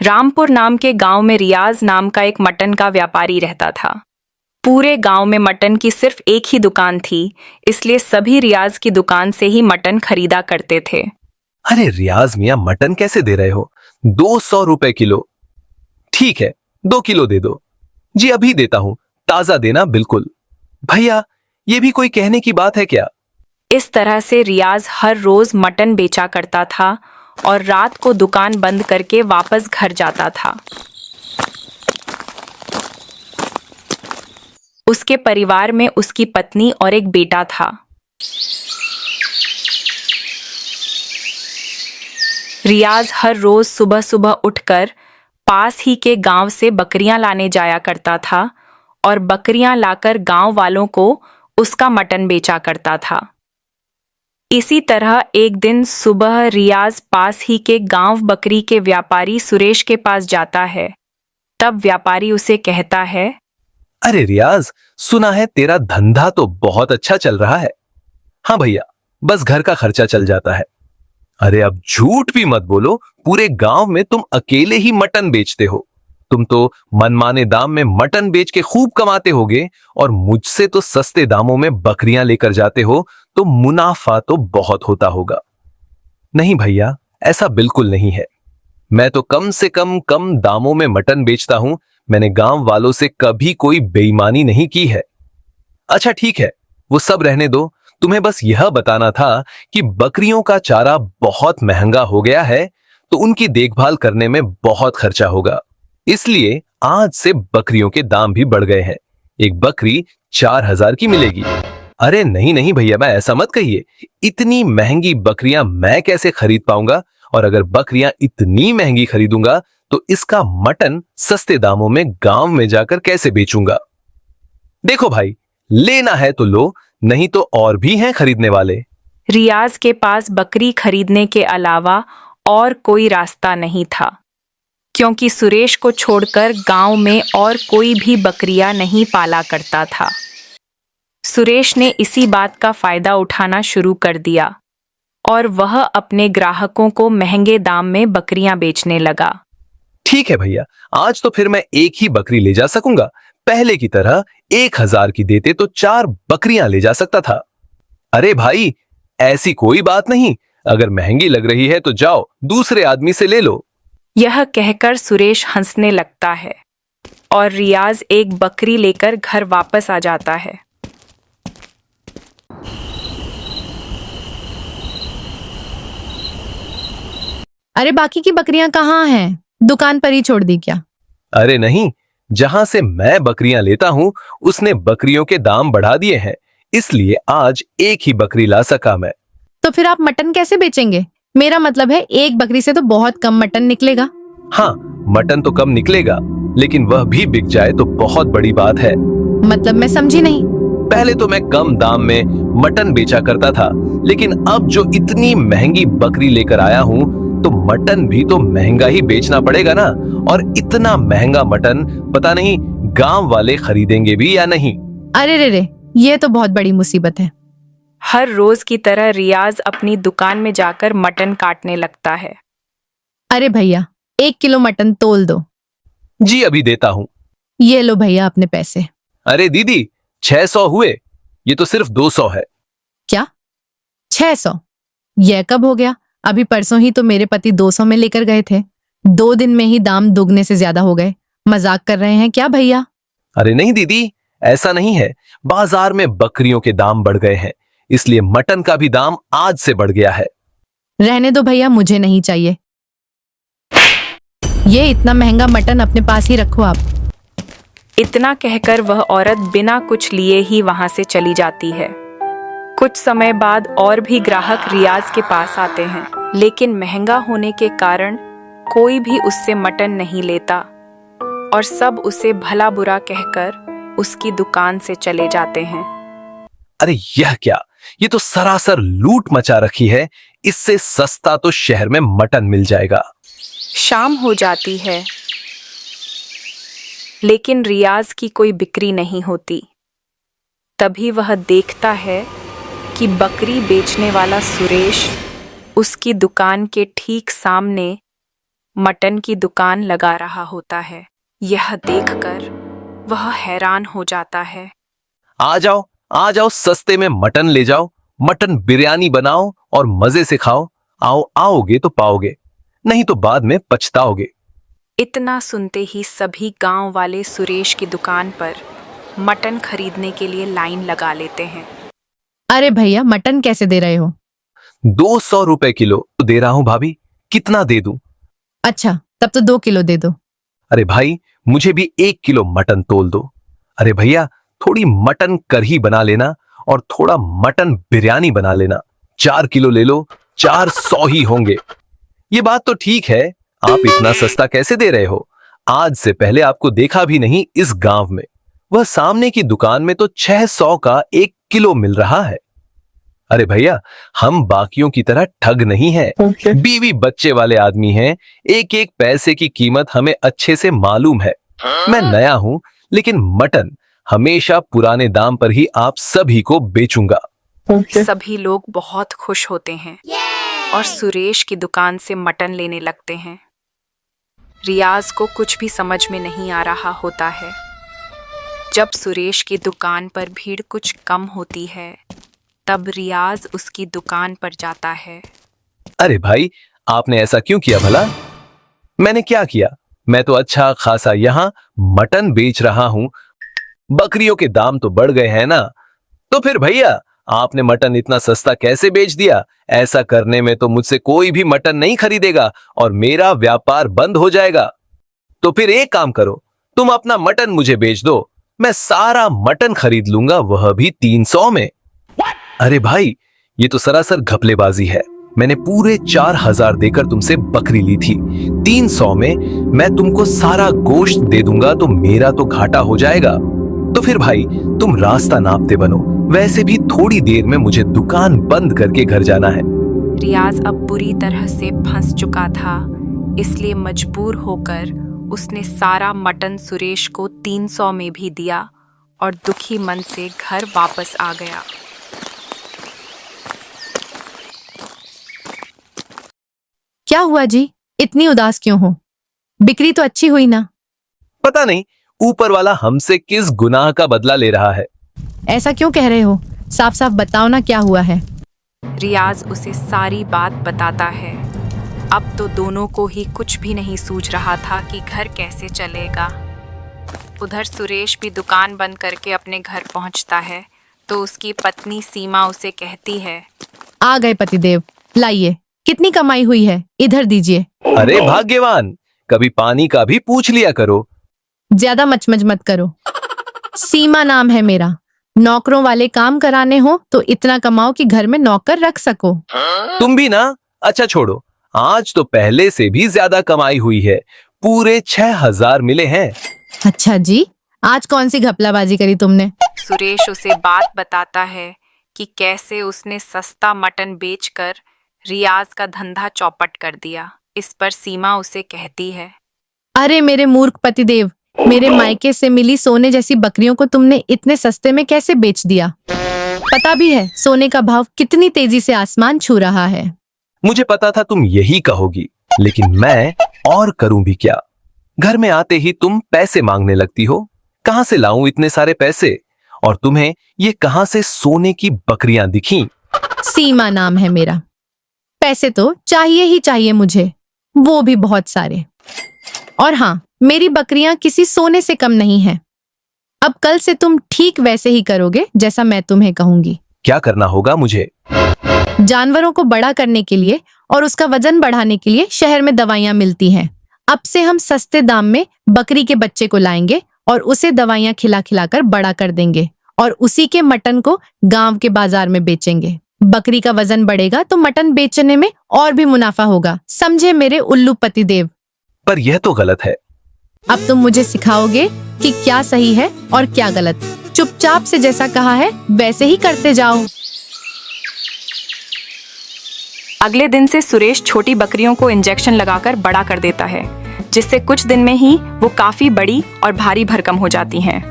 रामपुर नाम के गांव में रियाज नाम का एक मटन का व्यापारी रहता था। पूरे गांव में मटन की सिर्फ एक ही दुकान थी, इसलिए सभी रियाज की दुकान से ही मटन खरीदा करते थे। अरे रियाज मियाँ, मटन कैसे दे रहे हो? 200 रुपए किलो। ठीक है, 2 किलो दे दो। जी अभी देता हूं, ताजा देना बिल्कुल। भैया, ये भी कोई कहने की बात है क्या? इस तरह से रियाज हर रोज मटन बेचा करता था और रात को दुकान बंद करके वापस घर जाता था। उसके परिवार में उसकी पत्नी और एक बेटा था। रियाज हर रोज सुबह सुबह उठकर पास ही के गांव से बकरियां लाने जाया करता था और बकरियां लाकर गांव वालों को उसका मटन बेचा करता था। इसी तरह एक दिन सुबह रियाज पास ही के गांव बकरी के व्यापारी सुरेश के पास जाता है। तब व्यापारी उसे कहता है, अरे रियाज, सुना है तेरा धंधा तो बहुत अच्छा चल रहा है। हाँ भैया, बस घर का खर्चा चल जाता है। अरे अब झूठ भी मत बोलो, पूरे गांव में तुम अकेले ही मटन बेचते हो। तुम तो मनमाने दाम में मटन बेच के खूब कमाते होगे और मुझसे तो सस्ते दामों में बकरियां लेकर जाते हो, तो मुनाफा तो बहुत होता होगा। नहीं भैया, ऐसा बिल्कुल नहीं है। मैं तो कम से कम दामों में मटन बेचता हूं। मैंने गांव वालों से कभी कोई बेईमानी नहीं की है। अच्छा ठीक है, वो सब रहने दो। तुम्हें बस यह बताना था कि बकरियों का चारा बहुत महंगा हो गया है, तो उनकी देखभाल करने में बहुत खर्चा होगा। इसलिए आज से बकरियों के दाम भी बढ़ गए हैं। एक बकरी 4000 की मिलेगी। अरे नहीं नहीं भैया, मैं ऐसा मत कहिए। इतनी महंगी बकरियां मैं कैसे खरीद पाऊंगा? और अगर बकरियां इतनी महंगी खरीदूंगा तो इसका मटन सस्ते दामों में गांव में जाकर कैसे बेचूंगा? देखो भाई, लेना है तो लो, नहीं तो और भी हैं खरीदने वाले। रियाज के पास बकरी खरीदने के अलावा और कोई रास्ता नहीं था, क्योंकि सुरेश को छोड़कर गांव में और कोई भी बकरियां नहीं पाला करता था। सुरेश ने इसी बात का फायदा उठाना शुरू कर दिया और वह अपने ग्राहकों को महंगे दाम में बकरियां बेचने लगा। ठीक है भैया, आज तो फिर मैं एक ही बकरी ले जा सकूंगा। पहले की तरह 1000 की देते तो 4 बकरियां ले जा सकता था। अरे भाई, ऐसी कोई बात नहीं। अगर महंगी लग रही है तो जाओ दूसरे आदमी से ले लो। यह कहकर सुरेश हंसने लगता है और रियाज एक बकरी लेकर घर वापस आ जाता है। अरे बाकी की बकरियां कहाँ हैं? दुकान पर ही छोड़ दी क्या? अरे नहीं, जहां से मैं बकरियां लेता हूं उसने बकरियों के दाम बढ़ा दिए हैं, इसलिए आज एक ही बकरी ला सका मैं। तो फिर आप मटन कैसे बेचेंगे? मेरा मतलब है एक बकरी से तो बहुत कम मटन निकलेगा। हाँ, मटन तो कम निकलेगा, लेकिन वह भी बिक जाए तो बहुत बड़ी बात है। मतलब मैं समझी नहीं। पहले तो मैं कम दाम में मटन बेचा करता था, लेकिन अब जो इतनी महंगी बकरी लेकर आया हूं, तो मटन भी तो महंगा ही बेचना पड़ेगा ना। और इतना महंगा मटन पता नहीं गांव वाले खरीदेंगे भी या नहीं। अरे रे रे, ये तो बहुत बड़ी मुसीबत है। हर रोज की तरह रियाज अपनी दुकान में जाकर मटन काटने लगता है। अरे भैया, 1 किलो मटन तोल दो। जी अभी देता हूं। ये लो भैया अपने पैसे। अरे दीदी, 600 हुए, ये तो सिर्फ 200 है। क्या? 600? यह कब हो गया? अभी परसों ही तो मेरे पति 200 में लेकर गए थे। 2 दिन में ही दाम दुगने से ज्यादा हो गए। मजाक कर रहे हैं क्या भैया? अरे नहीं दीदी, ऐसा नहीं है। बाजार में बकरियों के दाम बढ़ गए हैं, इसलिए मटन का भी दाम आज से बढ़ गया है। रहने दो भैया, मुझे नहीं चाहिए। ये इतना महंगा मटन अपने पास ही रखो आप। इतना कहकर वह औरत बिना कुछ लिए ही वहां से चली जाती है। कुछ समय बाद और भी ग्राहक रियाज के पास आते हैं, लेकिन महंगा होने के कारण कोई भी उससे मटन नहीं लेता और सब उसे भला बुरा कहकर उसकी दुकान से चले जाते हैं। अरे यह क्या? ये तो सरासर लूट मचा रखी है। इससे सस्ता तो शहर में मटन मिल जाएगा। शाम हो जाती है, लेकिन रियाज की कोई बिक्री नहीं होती। तभी वह देखता है कि बकरी बेचने वाला सुरेश उसकी दुकान के ठीक सामने मटन की दुकान लगा रहा होता है। यह देखकर वह हैरान हो जाता है। आ जाओ, सस्ते में मटन ले जाओ, मटन बिरयानी बनाओ और मजे से खाओ। आओगे तो पाओगे, नहीं तो बाद में पछताओगे। इतना सुनते ही सभी गांव वाले सुरेश की दुकान पर मटन खरीदने के लिए लाइन लगा लेते हैं। अरे भैया, मटन कैसे दे रहे हो? 200 रुपए किलो दे रहा हूं भाभी, कितना दे दूं? अच्छा, तब तो 2 किलो दे दो। अरे भाई, मुझे भी 1 किलो मटन तोल दो। अरे भैया, थोड़ी मटन कढ़ी बना लेना और थोड़ा मटन बिरयानी बना लेना। 4 किलो ले लो, 400 ही होंगे। ये बात तो ठीक है, आप इतना सस्ता कैसे दे रहे हो? आज से पहले आपको देखा भी नहीं इस गांव में। वह सामने की दुकान में तो 600 का 1 किलो मिल रहा है। अरे भैया, हम बाकियों की तरह ठग नहीं है। बीवी बच्चे वाले आदमी हैं, एक एक पैसे की कीमत हमें अच्छे से मालूम है। मैं नया हूं, लेकिन मटन हमेशा पुराने दाम पर ही आप सभी को बेचूंगा। सभी लोग बहुत खुश होते हैं और सुरेश की दुकान से मटन लेने लगते हैं। रियाज को कुछ भी समझ में नहीं आ रहा होता है। जब सुरेश की दुकान पर भीड़ कुछ कम होती है, तब रियाज उसकी दुकान पर जाता है। अरे भाई, आपने ऐसा क्यों किया भला? मैंने क्या किया? मैं तो अच्छा खासा यहाँ मटन बेच रहा हूँ। बकरियों के दाम तो बढ़ गए हैं ना, तो फिर भैया आपने मटन इतना सस्ता कैसे बेच दिया? ऐसा करने में तो मुझसे कोई भी मटन नहीं खरीदेगा और मेरा व्यापार बंद हो जाएगा। तो फिर एक काम करो, तुम अपना मटन मुझे बेच दो, मैं सारा मटन खरीद लूंगा, वह भी 300 में। अरे भाई, ये तो सरासर घपलेबाजी है। मैंने पूरे 4000 देकर तुमसे बकरी ली थी, 300 में मैं तुमको सारा गोश्त दे दूंगा, तो मेरा तो घाटा हो जाएगा। तो फिर भाई, तुम रास्ता नापते बनो। वैसे भी थोड़ी देर में मुझे दुकान बंद करके घर जाना है। रियाज अब बुरी तरह से फंस चुका था, इसलिए मजबूर होकर उसने सारा मटन सुरेश को 300 में भी दिया और दुखी मन से घर वापस आ गया। क्या हुआ जी, इतनी उदास क्यों हो? बिक्री तो अच्छी हुई ना? पता नहीं ऊपर वाला हमसे किस गुनाह का बदला ले रहा है। ऐसा क्यों कह रहे हो? साफ साफ बताओ ना, क्या हुआ है? रियाज उसे सारी बात बताता है। अब तो दोनों को ही कुछ भी नहीं सूझ रहा था कि घर कैसे चलेगा। उधर सुरेश भी दुकान बंद करके अपने घर पहुंचता है, तो उसकी पत्नी सीमा उसे कहती है, आ गए पतिदेव, लाइए, कितनी कमाई हुई है, इधर दीजिए। अरे भाग्यवान, कभी पानी का भी पूछ लिया करो। ज्यादा मचमच मत करो। सीमा नाम है मेरा। नौकरों वाले काम कराने हो तो इतना कमाओ कि घर में नौकर रख सको। तुम भी ना? अच्छा छोड़ो, आज तो पहले से भी ज्यादा कमाई हुई है, पूरे 6000 मिले हैं। अच्छा जी, आज कौन सी घपलाबाजी करी तुमने? सुरेश उसे बात बताता है कि कैसे उसने सस्ता मटन बेचकर रियाज का धंधा चौपट कर दिया। इस पर सीमा उसे कहती है, अरे मेरे मूर्ख पतिदेव, मेरे मायके से मिली सोने जैसी बकरियों को तुमने इतने सस्ते में कैसे बेच दिया? पता भी है सोने का भाव कितनी तेजी से आसमान छू रहा है। मुझे पता था तुम यही कहोगी, लेकिन मैं और करूं भी क्या? घर में आते ही तुम पैसे मांगने लगती हो। कहां से लाऊं इतने सारे पैसे? और तुम्हें ये कहां से सोने की बकरियां दिखी? सीमा नाम है मेरा। पैसे तो चाहिए ही चाहिए मुझे, वो भी बहुत सारे। और हाँ, मेरी बकरियां किसी सोने से कम नहीं है। अब कल से तुम ठीक वैसे ही करोगे जैसा मैं तुम्हें कहूंगी। क्या करना होगा मुझे? जानवरों को बड़ा करने के लिए और उसका वजन बढ़ाने के लिए शहर में दवाइयां मिलती हैं। अब से हम सस्ते दाम में बकरी के बच्चे को लाएंगे और उसे दवाइयां खिला खिलाकर बड़ा कर देंगे और उसी के मटन को गांव के बाजार में बेचेंगे। बकरी का वजन बढ़ेगा तो मटन बेचने में और भी मुनाफा होगा। समझे मेरे उल्लू पतिदेव? पर यह तो गलत है। अब तुम मुझे सिखाओगे कि क्या सही है और क्या गलत। चुपचाप से जैसा कहा है वैसे ही करते जाओ। अगले दिन से सुरेश छोटी बकरियों को इंजेक्शन लगाकर बड़ा कर देता है, जिससे कुछ दिन में ही वो काफी बड़ी और भारी भरकम हो जाती हैं।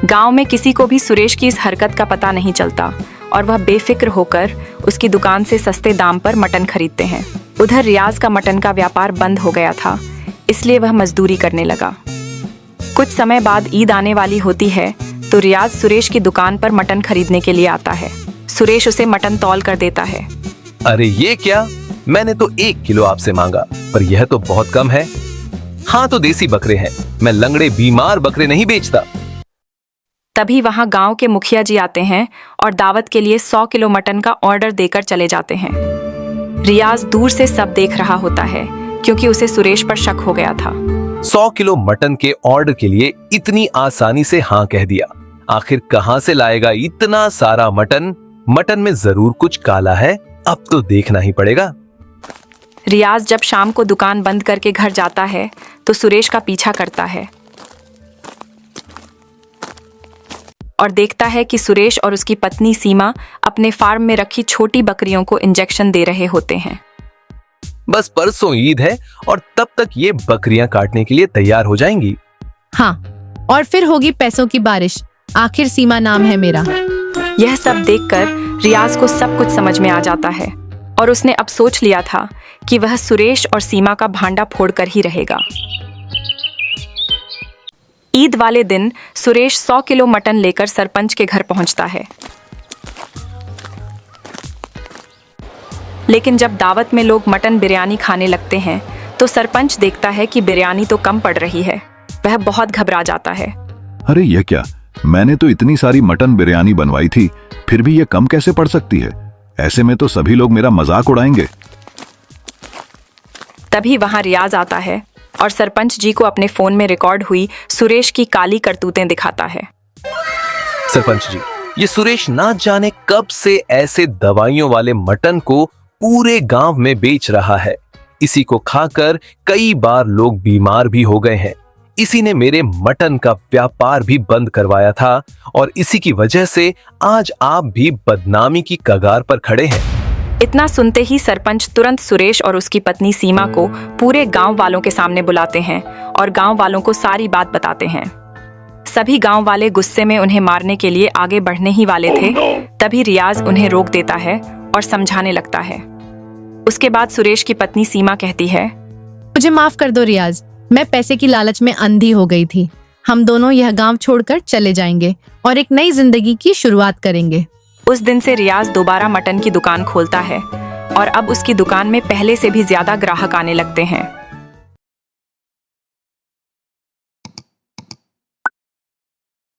गांव में किसी को भी सुरेश की इस हरकत का पता नहीं चलता और वह बेफिक्र होकर उसकी दुकान से सस्ते दाम पर मटन खरीदते हैं। उधर रियाज का मटन का व्यापार बंद हो गया था, इसलिए वह मजदूरी करने लगा। कुछ समय बाद ईद आने वाली होती है तो रियाज सुरेश की दुकान पर मटन खरीदने के लिए आता है। सुरेश उसे मटन तौल कर देता है। अरे ये क्या, मैंने तो 1 किलो आपसे मांगा, पर यह तो बहुत कम है। हाँ तो देसी बकरे हैं, मैं लंगड़े बीमार बकरे नहीं बेचता। तभी वहां गांव के मुखिया जी आते हैं और दावत के लिए 100 किलो मटन का ऑर्डर देकर चले जाते हैं। रियाज दूर से सब देख रहा होता है क्योंकि उसे सुरेश पर शक हो गया था। 100 किलो मटन के ऑर्डर के लिए इतनी आसानी से हाँ कह दिया। आखिर कहां से लाएगा इतना सारा मटन? मटन में जरूर कुछ काला है, अब तो देखना ही पड़ेगा। रियाज जब शाम को दुकान बंद करके घर जाता है तो सुरेश का पीछा करता है और देखता है कि सुरेश और उसकी पत्नी सीमा अपने फार्म में रखी छोटी बकरियों को इंजेक्शन दे रहे होते हैं। बस परसों ईद है और तब तक ये बकरियां काटने के लिए तैयार हो जाएंगी। हाँ, और फिर होगी पैसों की बारिश। आखिर सीमा नाम है मेरा। यह सब देखकर रियाज को सब कुछ समझ में आ जाता है और उसने अब सोच लिया था कि वह सुरेश और सीमा का भांडा फोड़कर ही रहेगा। ईद वाले दिन सुरेश 100 किलो मटन लेकर सरपंच के घर पहुंचता है। लेकिन जब दावत में लोग मटन बिरयानी खाने लगते हैं तो सरपंच देखता है कि बिरयानी तो कम पड़ रही है। वह बहुत घबरा जाता है। अरे ये क्या, मैंने तो इतनी सारी मटन बिरयानी बनवाई थी, फिर भी ये कम कैसे पड़ सकती है? ऐसे में तो सभी लोग मेरा मजाक उड़ाएंगे। तभी वहां रियाज आता है और सरपंच जी को अपने फोन में रिकॉर्ड हुई सुरेश की काली करतूतें दिखाता है। सरपंच जी, ये सुरेश ना जाने कब से ऐसे दवाइयों वाले मटन को पूरे गांव में बेच रहा है। इसी को खाकर कई बार लोग बीमार भी हो गए हैं। इसी ने मेरे मटन का व्यापार भी बंद करवाया था और इसी की वजह से आज आप भी बदनामी की कगार पर खड़े हैं। इतना सुनते ही सरपंच तुरंत सुरेश और उसकी पत्नी सीमा को पूरे गांव वालों के सामने बुलाते हैं और गांव वालों को सारी बात बताते हैं। सभी गांव वाले गुस्से में उन्हें मारने के लिए आगे बढ़ने ही वाले थे। तभी रियाज उन्हें रोक देता है और समझाने लगता है। उसके बाद सुरेश की पत्नी सीमा कहती है, मुझे माफ कर दो रियाज, मैं पैसे की लालच में अंधी हो गई थी। हम दोनों यह गांव छोड़कर चले जाएंगे और एक नई जिंदगी की शुरुआत करेंगे। उस दिन से रियाज दोबारा मटन की दुकान खोलता है और अब उसकी दुकान में पहले से भी ज्यादा ग्राहक आने लगते हैं।